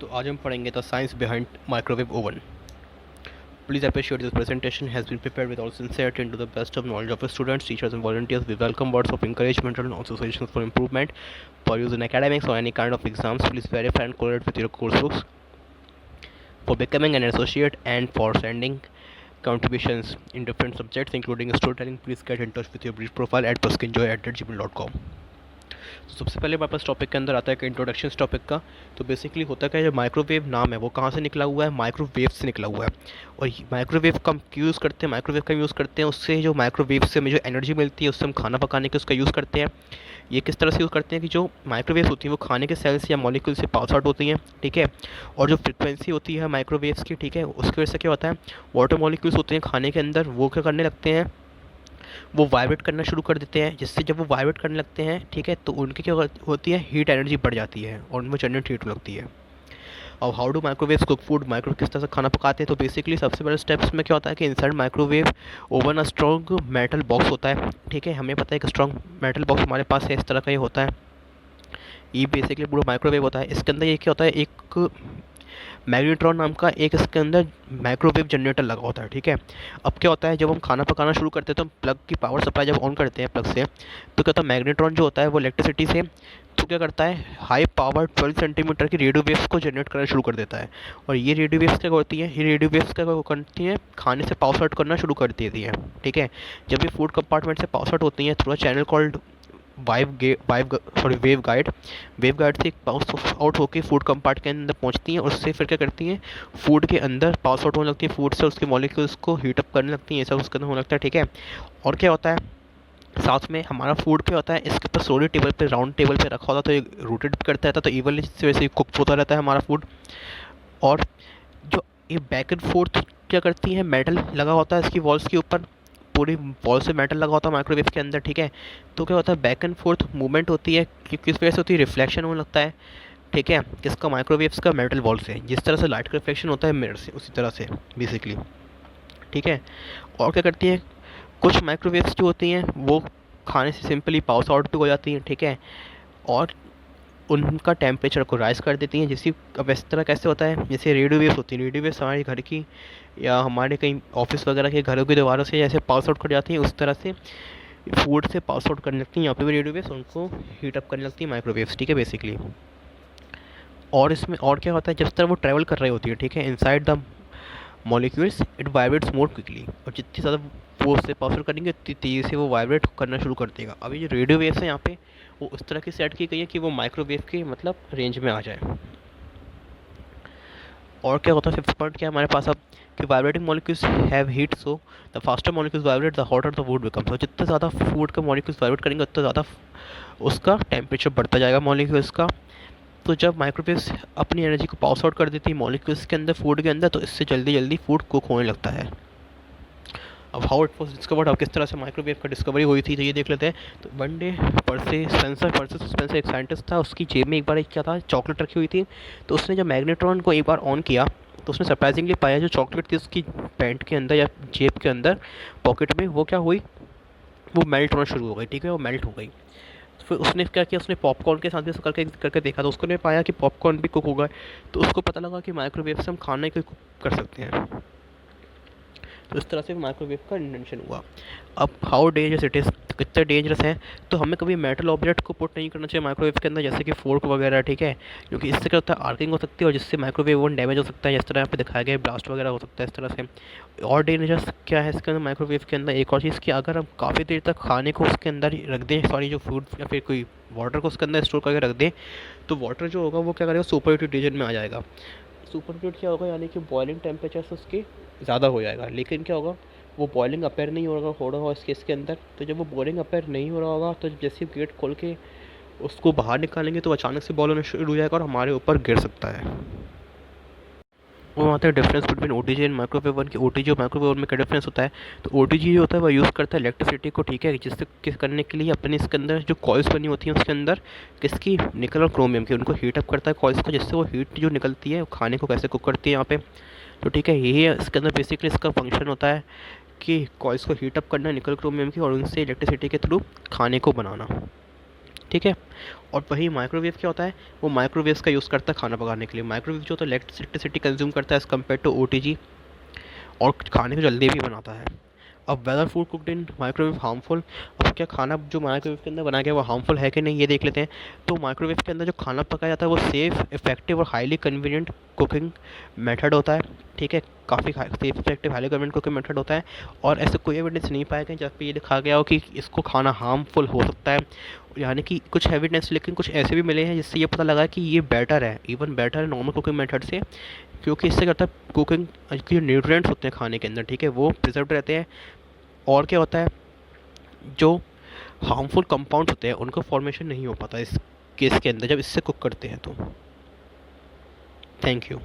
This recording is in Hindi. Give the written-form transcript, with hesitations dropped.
तो आज हम पढ़ेंगे the science behind microwave oven. Please appreciate this presentation has been prepared with all sincerity and to the best of knowledge of the students, teachers, and volunteers. We welcome words of encouragement and also suggestions for improvement for use in academics or any kind of exams. Please verify and correlate with your course books. For becoming an associate and for sending contributions in different subjects, including storytelling, please get in touch with your brief profile at puskinjoy@gmail.com. तो सबसे पहले हमारे पास टॉपिक के अंदर आता है कि इंट्रोडक्शन टॉपिक का. तो बेसिकली होता क्या है, जो माइक्रोवेव नाम है वो कहाँ से निकला हुआ है, माइक्रोवेव से निकला हुआ है. और माइक्रोवेव का हम क्यों यूज़ करते हैं, माइक्रोवेव का यूज़ करते हैं उससे जो माइक्रोवेव से हमें जो एनर्जी मिलती है उससे हम खाना पकाने के उसका यूज़ करते हैं. ये किस तरह से यूज़ करते हैं कि जो माइक्रोवेव्स होती हैं वो खाने के सेल्स या मॉलिक्यूल से पास आउट होती हैं, ठीक है. और जो फ्रिक्वेंसी होती है माइक्रोवेव्स की, ठीक है, उसकी वजह से क्या होता है, वाटर मॉलिक्यूल्स होते हैं खाने के अंदर, वो क्या करने लगते हैं, वो वाइब्रेट करना शुरू कर देते हैं. जिससे जब वो वाइब्रेट करने लगते हैं, ठीक है, तो उनकी क्या होती है, हीट एनर्जी बढ़ जाती है और उनमें जनरेट हीट लगती है. और how do microwave cook food, microwave किस तरह से खाना पकाते हैं. तो बेसिकली सबसे बड़ा स्टेप्स में क्या होता है कि inside microwave oven a strong metal box होता है, ठीक है. हमें पता है कि स्ट्रॉन्ग मेटल बॉक्स हमारे पास है, इस तरह का ये होता है. ये बेसिकली पूरा माइक्रोवेव होता है. इसके अंदर ये क्या होता है, एक मैग्नेट्रॉन नाम का एक इसके अंदर माइक्रोवेव जनरेटर लगा होता है, ठीक है. अब क्या होता है, जब हम खाना पकाना शुरू करते हैं तो हम प्लग की पावर सप्लाई जब ऑन करते हैं प्लग से, तो क्या होता है, मैग्नेट्रॉन जो होता है वो इलेक्ट्रिसिटी से तो क्या करता है, हाई पावर 12 सेंटीमीटर की रेडियो वेव्स को जनरेट करना शुरू कर देता है. और ये रेडियो वेव्स क्या होती हैं, ये रेडियो वेव्स क्या करती हैं, खाने से पास आउट करना शुरू कर देती हैं, ठीक है. जब ये फूड कंपार्टमेंट से पास आउट होती हैं through a channel called wave guide से पास आउट होकर फूड कंपार्ट के अंदर पहुंचती हैं. उससे फिर क्या करती हैं, फूड के अंदर पास आउट होने लगती है, फूड से उसके मॉलिक्यूल्स को हीटअप करने लगती हैं, ये सब उसके अंदर होने लगता है, ठीक है. और क्या होता है, साथ में हमारा फूड क्या होता है, इसके ऊपर सोलिड टेबल पे, राउंड टेबल पे रखा होता है, तो ये रोटेट भी करता रहता है, तो इवनली वैसे ही कुक होता रहता है हमारा फूड. और जो ये बैक एंड फोर्थ क्या करती है, मेटल लगा होता है इसकी वॉल्स के ऊपर, पूरी वॉल से मेटल लगा होता है माइक्रोवेव के अंदर, ठीक है. तो क्या होता है, बैक एंड फोर्थ मूवमेंट होती है, किस वजह से होती है, रिफ्लेक्शन होने लगता है, ठीक है, किसका, माइक्रोवेव्स का मेटल वॉल से. जिस तरह से लाइट का रिफ्लेक्शन होता है मिरर से, उसी तरह से बेसिकली, ठीक है. और क्या करती है, कुछ माइक्रोवेव्स जो होती हैं वो खाने से सिंपली पास आउट भी हो जाती हैं, ठीक है. और उनका टेम्परेचर को राइज कर देती हैं. जिसकी अब इस तरह कैसे होता है, जैसे रेडियो वेव्स होती हैं, रेडियो वेव्स हमारे घर की या हमारे कहीं ऑफिस वगैरह के घरों की दीवारों से जैसे पास आउट कर जाती हैं, उस तरह से फूड से पास आउट करने लगती हैं. यहाँ पे भी रेडियो वेव्स उनको हीटअप करने लगती हैं माइक्रोवेव्स, ठीक है, बेसिकली. और इसमें और क्या होता है, जिस तरह वो ट्रैवल कर रही होती है, ठीक है, inside the molecules it vibrates more quickly. और जितनी ज़्यादा वो उससे पास आउट करेंगे उतनी तेज़ी से वो वाइब्रेट करना शुरू कर देगा. अभी जो रेडियो वेव्स है यहाँ पे वो उस तरह की सेट की गई है कि वो माइक्रोवेव के मतलब रेंज में आ जाए. और क्या होता है, फिफ्थ पॉइंट क्या है हमारे पास अब, कि vibrating molecules have heat, so the faster molecules vibrate the hotter the food becomes. तो जितने ज़्यादा फूड के मॉलिक्यूल्स वाइब्रेट करेंगे उतना ज़्यादा उसका टेम्परेचर बढ़ता जाएगा मॉलिक्यूल्स का. तो जब माइक्रोवेव्स अपनी एनर्जी को पास आउट कर देती है मॉलिक्यूल्स के अंदर, फूड के अंदर, तो इससे जल्दी जल्दी फूड कुक होने लगता है. अब हाउ इट वॉज डिस्कवर्ड, अब किस तरह से माइक्रोवेव का डिस्कवरी हुई थी, तो ये देख लेते हैं. तो वन डे स्पेंसर एक साइंटिस्ट था, उसकी जेब में एक बार एक क्या था, चॉकलेट रखी हुई थी. तो उसने जब मैग्नेट्रॉन को एक बार ऑन किया तो उसने सरप्राइजिंगली पाया जो चॉकलेट थी उसकी पैंट के अंदर या जेब के अंदर पॉकेट में, वो क्या हुई, वो मेल्ट होना शुरू हो गई, ठीक है, वो मेल्ट हो गई. तो फिर उसने क्या किया, उसने पॉपकॉर्न के साथ भी करके करके देखा, तो उसको ने पाया कि पॉपकॉर्न भी कुक होगा. तो उसको पता लगा कि माइक्रोवेव से हम खाने को कुक कर सकते हैं. तो इस तरह से माइक्रोवेव का इन्वेंशन हुआ. अब हाउ डेंजरस इट इज़, कितना डेंजरस है, तो हमें कभी मेटल ऑब्जेक्ट को पुट नहीं करना चाहिए माइक्रोवेव के अंदर, जैसे कि फोर्क वगैरह, ठीक है, क्योंकि इससे क्या होता है, आर्किंग हो सकती है और जिससे माइक्रोवेव ओवन डैमेज हो सकता है, जिस तरह यहाँ पे दिखाया गया, ब्लास्ट वगैरह हो सकता है इस तरह से. और डेंजरस क्या है इसके अंदर माइक्रोवेव के अंदर, एक और चीज़ की, अगर हम काफ़ी देर तक खाने को उसके अंदर रख दें, सॉरी जो फूड या फिर कोई वाटर को उसके अंदर स्टोर करके रख दें, तो वाटर जो होगा वो क्या करेगा, सुपर हीटेड रीजन में आ जाएगा. सुपर हीट क्या होगा, यानी कि बॉइलिंग टेम्परेचर से उसके ज़्यादा हो जाएगा. लेकिन क्या होगा, वो बॉइलिंग अपेयर नहीं हो रहा होगा इस केस के अंदर. तो जब वो बॉइलिंग अपेयर नहीं हो रहा होगा, तो जैसे गेट खोल के उसको बाहर निकालेंगे तो अचानक से बॉल होना शुरू हो जाएगा और हमारे ऊपर गिर सकता है. वो आता है difference between O T G and microwave oven की. ओ टी जी और माइक्रोवेव ओवन में क्या डिफरेंस होता है, तो ओ टी जी जो होता है वो यूज़ करता है इलेक्ट्रिसिटी को, ठीक है, जिससे किस करने के लिए अपने इसके अंदर जो कॉइल्स बनी होती हैं उसके अंदर किसकी, निकल और क्रोमियम की, उनको हीटअप करता है कॉइल्स को, जिससे वो हीट जो निकलती है खाने को कैसे कुक करती है यहाँ पे. तो ठीक है, यही है इसके अंदर बेसिकली इसका फंक्शन होता है कि कॉइल्स को हीटअप करना निकल क्रोमियम की और उनसे इलेक्ट्रिसिटी के थ्रू खाने को बनाना. ठीक है। और वही माइक्रोवेव क्या होता है, वो माइक्रोवेव्स का यूज़ करता है खाना पकाने के लिए। माइक्रोवेव जो होता है इलेक्ट्रिसिटी कंज्यूम करता है एज़ कम्पेयर टू ओटीजी, और खाने को जल्दी भी बनाता है। अब whether food cooked in microwave harmful, अब क्या खाना जो माइक्रोवेव के अंदर बनाया गया वो हार्मफुल है कि नहीं ये देख लेते हैं। तो माइक्रोवेव के अंदर जो खाना पकाया जाता है वो सेफ़, इफेक्टिव और हाईली कन्वीनियंट कुकिंग मेथड होता है। ठीक है, काफ़ी safe, effective, highly convenient cooking method होता है। और ऐसे कोई एविडेंस नहीं पाया गया जहाँ पे ये दिखा गया हो कि इसको खाना हार्मफुल हो सकता है। यानी कि कुछ एविडेंस, लेकिन कुछ ऐसे भी मिले हैं जिससे ये पता लगा कि ये बेटर है, इवन बेटर है नॉर्मल कुकिंग मेथड से। क्योंकि इससे क्या होता है, कुकिंग के न्यूट्रिएंट्स होते हैं खाने के अंदर, ठीक है, वो प्रिजर्व रहते हैं। और क्या होता है, जो हार्मफुल कंपाउंड्स होते हैं उनका फॉर्मेशन नहीं हो पाता इस केस के अंदर जब इससे कुक करते हैं तो। Thank you.